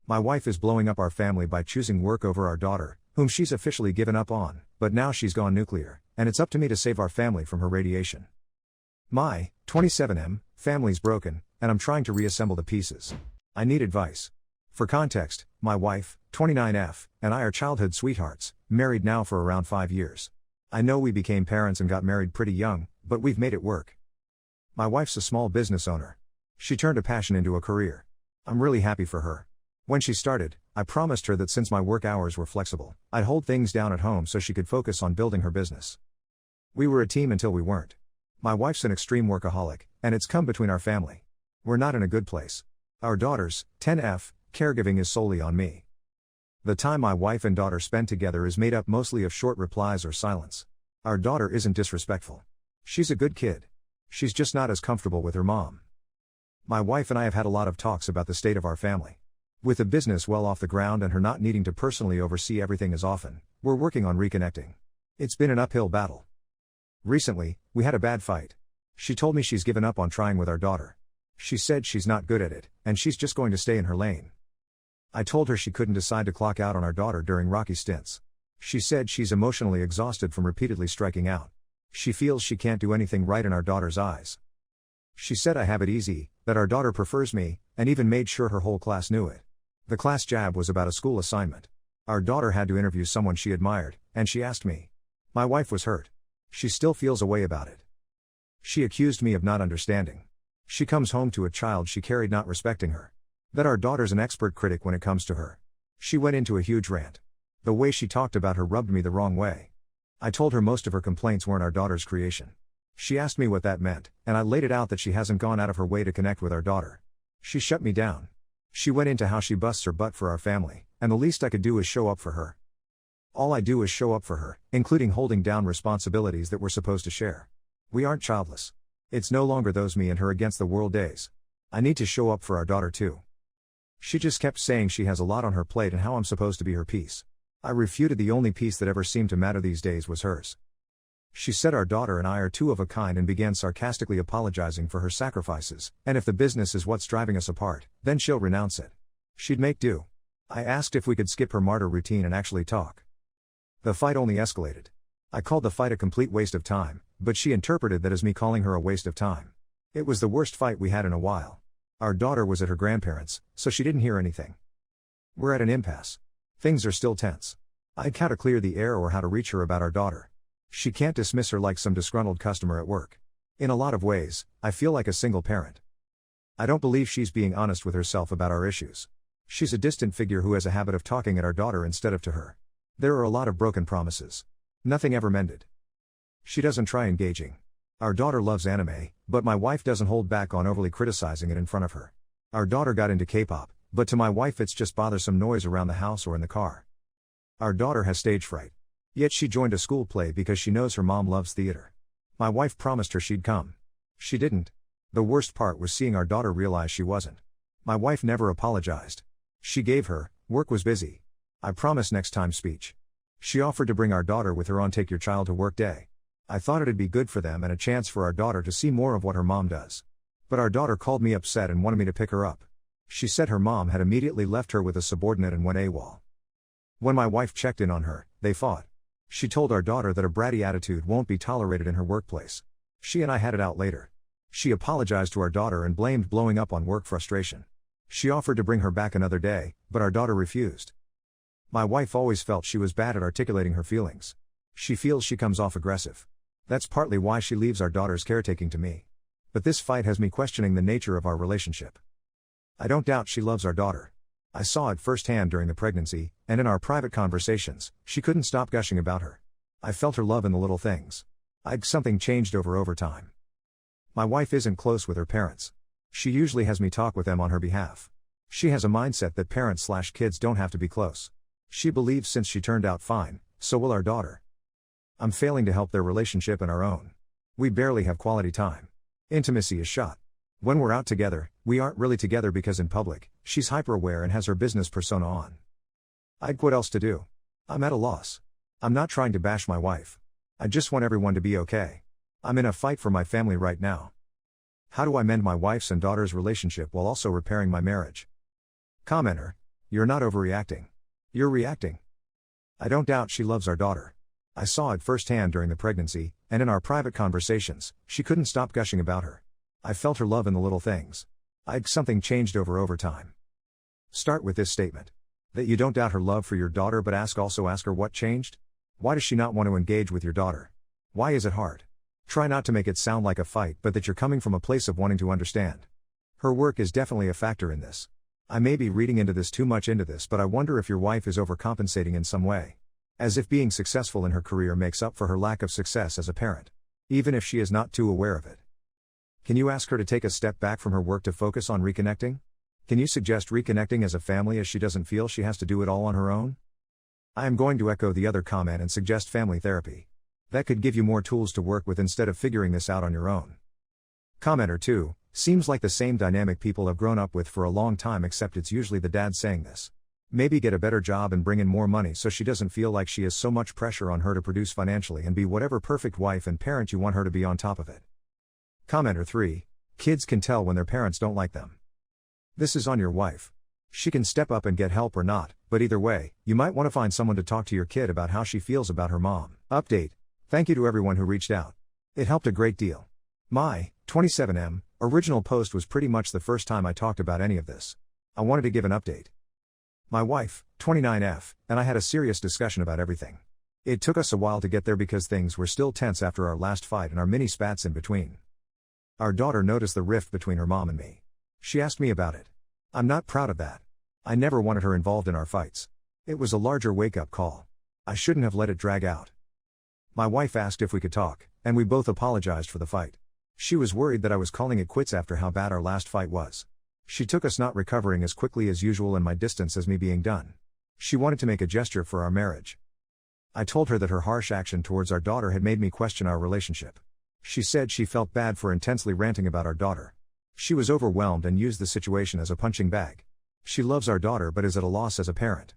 My wife is blowing up our family by choosing work over our daughter, whom she's officially given up on, but now she's gone nuclear, and it's up to me to save our family from her radiation. My 27M family's broken, and I'm trying to reassemble the pieces. I need advice. For context, my wife, 29F, and I are childhood sweethearts, married now for around 5 years. I know we became parents and got married pretty young, but we've made it work. My wife's a small business owner. She turned a passion into a career. I'm really happy for her. When she started, I promised her that since my work hours were flexible, I'd hold things down at home so she could focus on building her business. We were a team until we weren't. My wife's an extreme workaholic, and it's come between our family. We're not in a good place. Our daughters, 10F, caregiving is solely on me. The time my wife and daughter spend together is made up mostly of short replies or silence. Our daughter isn't disrespectful. She's a good kid. She's just not as comfortable with her mom. My wife and I have had a lot of talks about the state of our family. With the business well off the ground and her not needing to personally oversee everything as often, we're working on reconnecting. It's been an uphill battle. Recently, we had a bad fight. She told me she's given up on trying with our daughter. She said she's not good at it, and she's just going to stay in her lane. I told her she couldn't decide to clock out on our daughter during rocky stints. She said she's emotionally exhausted from repeatedly striking out. She feels she can't do anything right in our daughter's eyes. She said I have it easy, that our daughter prefers me, and even made sure her whole class knew it. The class jab was about a school assignment. Our daughter had to interview someone she admired, and she asked me. My wife was hurt. She still feels a way about it. She accused me of not understanding. She comes home to a child she carried not respecting her. That our daughter's an expert critic when it comes to her. She went into a huge rant. The way she talked about her rubbed me the wrong way. I told her most of her complaints weren't our daughter's creation. She asked me what that meant, and I laid it out that she hasn't gone out of her way to connect with our daughter. She shut me down. She went into how she busts her butt for our family, and the least I could do is show up for her. All I do is show up for her, including holding down responsibilities that we're supposed to share. We aren't childless. It's no longer those me and her against the world days. I need to show up for our daughter too. She just kept saying she has a lot on her plate and how I'm supposed to be her piece. I refuted the only piece that ever seemed to matter these days was hers. She said our daughter and I are two of a kind and began sarcastically apologizing for her sacrifices, and if the business is what's driving us apart, then she'll renounce it. She'd make do. I asked if we could skip her martyr routine and actually talk. The fight only escalated. I called the fight a complete waste of time, but she interpreted that as me calling her a waste of time. It was the worst fight we had in a while. Our daughter was at her grandparents', so she didn't hear anything. We're at an impasse. Things are still tense. I'd how to clear the air or how to reach her about our daughter. She can't dismiss her like some disgruntled customer at work. In a lot of ways, I feel like a single parent. I don't believe she's being honest with herself about our issues. She's a distant figure who has a habit of talking at our daughter instead of to her. There are a lot of broken promises. Nothing ever mended. She doesn't try engaging. Our daughter loves anime, but my wife doesn't hold back on overly criticizing it in front of her. Our daughter got into K-pop, but to my wife it's just bothersome noise around the house or in the car. Our daughter has stage fright. Yet she joined a school play because she knows her mom loves theater. My wife promised her she'd come. She didn't. The worst part was seeing our daughter realize she wasn't. My wife never apologized. She gave her, work was busy. I promise next time speech. She offered to bring our daughter with her on Take Your Child to Work Day. I thought it'd be good for them and a chance for our daughter to see more of what her mom does. But our daughter called me upset and wanted me to pick her up. She said her mom had immediately left her with a subordinate and went AWOL. When my wife checked in on her, they fought. She told our daughter that a bratty attitude won't be tolerated in her workplace. She and I had it out later. She apologized to our daughter and blamed blowing up on work frustration. She offered to bring her back another day, but our daughter refused. My wife always felt she was bad at articulating her feelings. She feels she comes off aggressive. That's partly why she leaves our daughter's caretaking to me. But this fight has me questioning the nature of our relationship. I don't doubt she loves our daughter. I saw it firsthand during the pregnancy, and in our private conversations, she couldn't stop gushing about her. I felt her love in the little things. Something changed over time. My wife isn't close with her parents. She usually has me talk with them on her behalf. She has a mindset that parents/kids don't have to be close. She believes since she turned out fine, so will our daughter. I'm failing to help their relationship and our own. We barely have quality time. Intimacy is shot. When we're out together, we aren't really together because in public, she's hyper-aware and has her business persona on. What else to do? I'm at a loss. I'm not trying to bash my wife. I just want everyone to be okay. I'm in a fight for my family right now. How do I mend my wife's and daughter's relationship while also repairing my marriage? Commenter. You're not overreacting. You're reacting. I don't doubt she loves our daughter. I saw it firsthand during the pregnancy, and in our private conversations, she couldn't stop gushing about her. I felt her love in the little things. Something changed over time. Start with this statement. That you don't doubt her love for your daughter, but also ask her what changed? Why does she not want to engage with your daughter? Why is it hard? Try not to make it sound like a fight, but that you're coming from a place of wanting to understand. Her work is definitely a factor in this. I may be reading into this too much, but I wonder if your wife is overcompensating in some way. As if being successful in her career makes up for her lack of success as a parent. Even if she is not too aware of it. Can you ask her to take a step back from her work to focus on reconnecting? Can you suggest reconnecting as a family, as she doesn't feel she has to do it all on her own? I am going to echo the other comment and suggest family therapy. That could give you more tools to work with instead of figuring this out on your own. Commenter 2, seems like the same dynamic people have grown up with for a long time, except it's usually the dad saying this. Maybe get a better job and bring in more money so she doesn't feel like she has so much pressure on her to produce financially and be whatever perfect wife and parent you want her to be on top of it. Commenter 3, kids can tell when their parents don't like them. This is on your wife. She can step up and get help or not, but either way, you might want to find someone to talk to your kid about how she feels about her mom. Update. Thank you to everyone who reached out. It helped a great deal. My 27M original post was pretty much the first time I talked about any of this. I wanted to give an update. My wife, 29F, and I had a serious discussion about everything. It took us a while to get there because things were still tense after our last fight and our mini spats in between. Our daughter noticed the rift between her mom and me. She asked me about it. I'm not proud of that. I never wanted her involved in our fights. It was a larger wake-up call. I shouldn't have let it drag out. My wife asked if we could talk, and we both apologized for the fight. She was worried that I was calling it quits after how bad our last fight was. She took us not recovering as quickly as usual and my distance as me being done. She wanted to make a gesture for our marriage. I told her that her harsh action towards our daughter had made me question our relationship. She said she felt bad for intensely ranting about our daughter. She was overwhelmed and used the situation as a punching bag. She loves our daughter but is at a loss as a parent.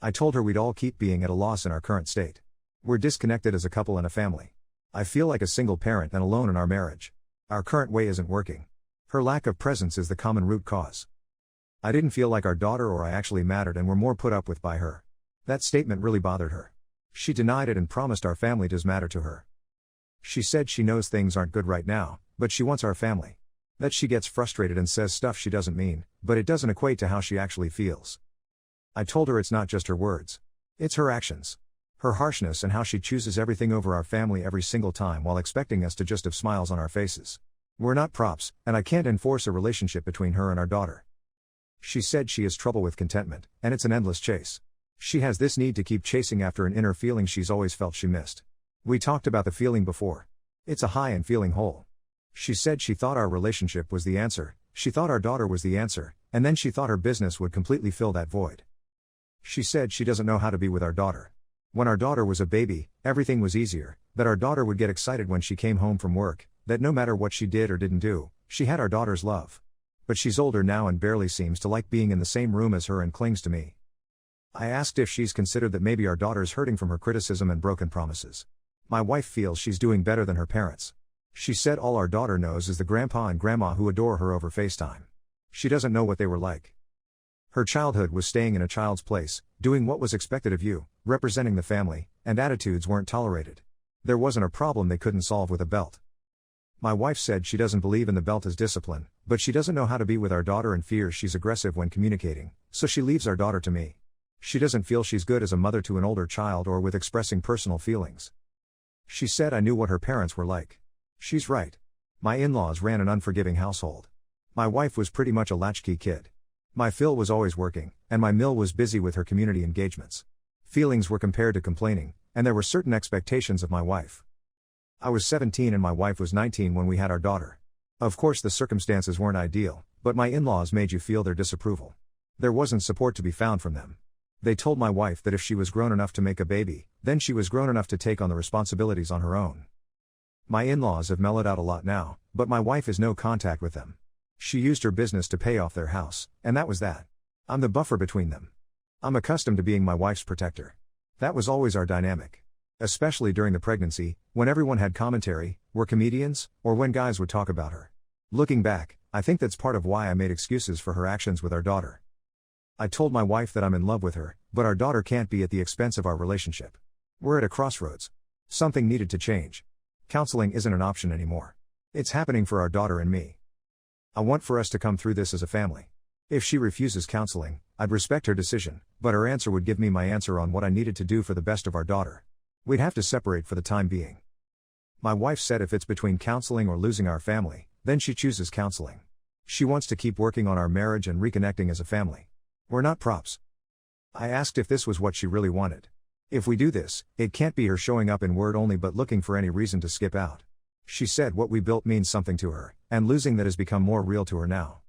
I told her we'd all keep being at a loss in our current state. We're disconnected as a couple and a family. I feel like a single parent and alone in our marriage. Our current way isn't working. Her lack of presence is the common root cause. I didn't feel like our daughter or I actually mattered and were more put up with by her. That statement really bothered her. She denied it and promised our family does matter to her. She said she knows things aren't good right now, but she wants our family. That she gets frustrated and says stuff she doesn't mean, but it doesn't equate to how she actually feels. I told her it's not just her words. It's her actions. Her harshness and how she chooses everything over our family every single time while expecting us to just have smiles on our faces. We're not props, and I can't enforce a relationship between her and our daughter. She said she has trouble with contentment, and it's an endless chase. She has this need to keep chasing after an inner feeling she's always felt she missed. We talked about the feeling before. It's a high and feeling whole. She said she thought our relationship was the answer, she thought our daughter was the answer, and then she thought her business would completely fill that void. She said she doesn't know how to be with our daughter. When our daughter was a baby, everything was easier, that our daughter would get excited when she came home from work, that no matter what she did or didn't do, she had our daughter's love. But she's older now and barely seems to like being in the same room as her and clings to me. I asked if she's considered that maybe our daughter's hurting from her criticism and broken promises. My wife feels she's doing better than her parents. She said all our daughter knows is the grandpa and grandma who adore her over FaceTime. She doesn't know what they were like. Her childhood was staying in a child's place, doing what was expected of you, representing the family, and attitudes weren't tolerated. There wasn't a problem they couldn't solve with a belt. My wife said she doesn't believe in the belt as discipline, but she doesn't know how to be with our daughter and fears she's aggressive when communicating, so she leaves our daughter to me. She doesn't feel she's good as a mother to an older child or with expressing personal feelings. She said I knew what her parents were like. She's right. My in-laws ran an unforgiving household. My wife was pretty much a latchkey kid. My Phil was always working, and my Mill was busy with her community engagements. Feelings were compared to complaining, and there were certain expectations of my wife. I was 17 and my wife was 19 when we had our daughter. Of course the circumstances weren't ideal, but my in-laws made you feel their disapproval. There wasn't support to be found from them. They told my wife that if she was grown enough to make a baby, then she was grown enough to take on the responsibilities on her own. My in-laws have mellowed out a lot now, but my wife has no contact with them. She used her business to pay off their house, and that was that. I'm the buffer between them. I'm accustomed to being my wife's protector. That was always our dynamic. Especially during the pregnancy, when everyone had commentary, were comedians, or when guys would talk about her. Looking back, I think that's part of why I made excuses for her actions with our daughter. I told my wife that I'm in love with her, but our daughter can't be at the expense of our relationship. We're at a crossroads. Something needed to change. Counseling isn't an option anymore. It's happening for our daughter and me. I want for us to come through this as a family. If she refuses counseling, I'd respect her decision, but her answer would give me my answer on what I needed to do for the best of our daughter. We'd have to separate for the time being. My wife said if it's between counseling or losing our family, then she chooses counseling. She wants to keep working on our marriage and reconnecting as a family. We're not props. I asked if this was what she really wanted. If we do this, it can't be her showing up in word only but looking for any reason to skip out. She said what we built means something to her, and losing that has become more real to her now.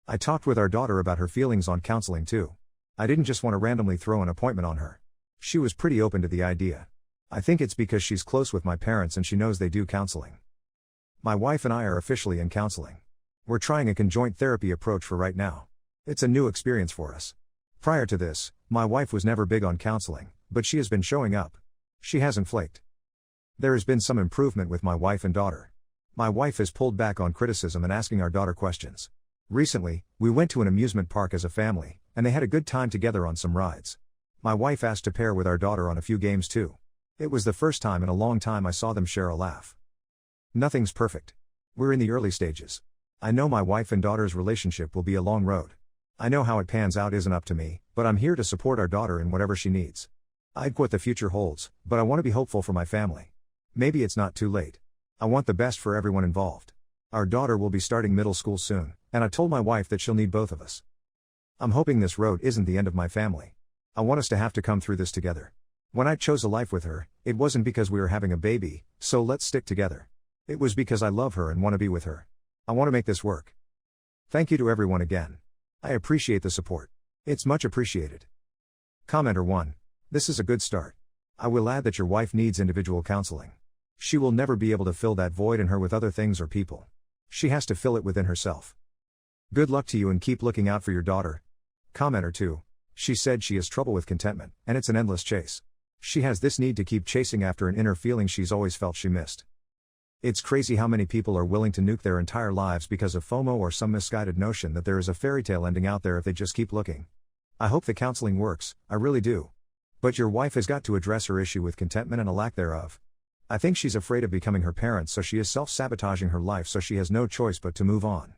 I talked with our daughter about her feelings on counseling too. I didn't just want to randomly throw an appointment on her. She was pretty open to the idea. I think it's because she's close with my parents and she knows they do counseling. My wife and I are officially in counseling. We're trying a conjoint therapy approach for right now. It's a new experience for us. Prior to this, my wife was never big on counseling, but she has been showing up. She hasn't flaked. There has been some improvement with my wife and daughter. My wife has pulled back on criticism and asking our daughter questions. Recently, we went to an amusement park as a family, and they had a good time together on some rides. My wife asked to pair with our daughter on a few games too. It was the first time in a long time I saw them share a laugh. Nothing's perfect. We're in the early stages. I know my wife and daughter's relationship will be a long road. I know how it pans out isn't up to me, but I'm here to support our daughter in whatever she needs. I'd what the future holds, but I want to be hopeful for my family. Maybe it's not too late. I want the best for everyone involved. Our daughter will be starting middle school soon, and I told my wife that she'll need both of us. I'm hoping this road isn't the end of my family. I want us to have to come through this together. When I chose a life with her, it wasn't because we were having a baby, so let's stick together. It was because I love her and want to be with her. I want to make this work. Thank you to everyone again. I appreciate the support. It's much appreciated. Commenter 1. This is a good start. I will add that your wife needs individual counseling. She will never be able to fill that void in her with other things or people. She has to fill it within herself. Good luck to you and keep looking out for your daughter. Commenter 2. She said she has trouble with contentment, and it's an endless chase. She has this need to keep chasing after an inner feeling she's always felt she missed. It's crazy how many people are willing to nuke their entire lives because of FOMO or some misguided notion that there is a fairy tale ending out there if they just keep looking. I hope the counseling works, I really do. But your wife has got to address her issue with contentment and a lack thereof. I think she's afraid of becoming her parent, so she is self-sabotaging her life, so she has no choice but to move on.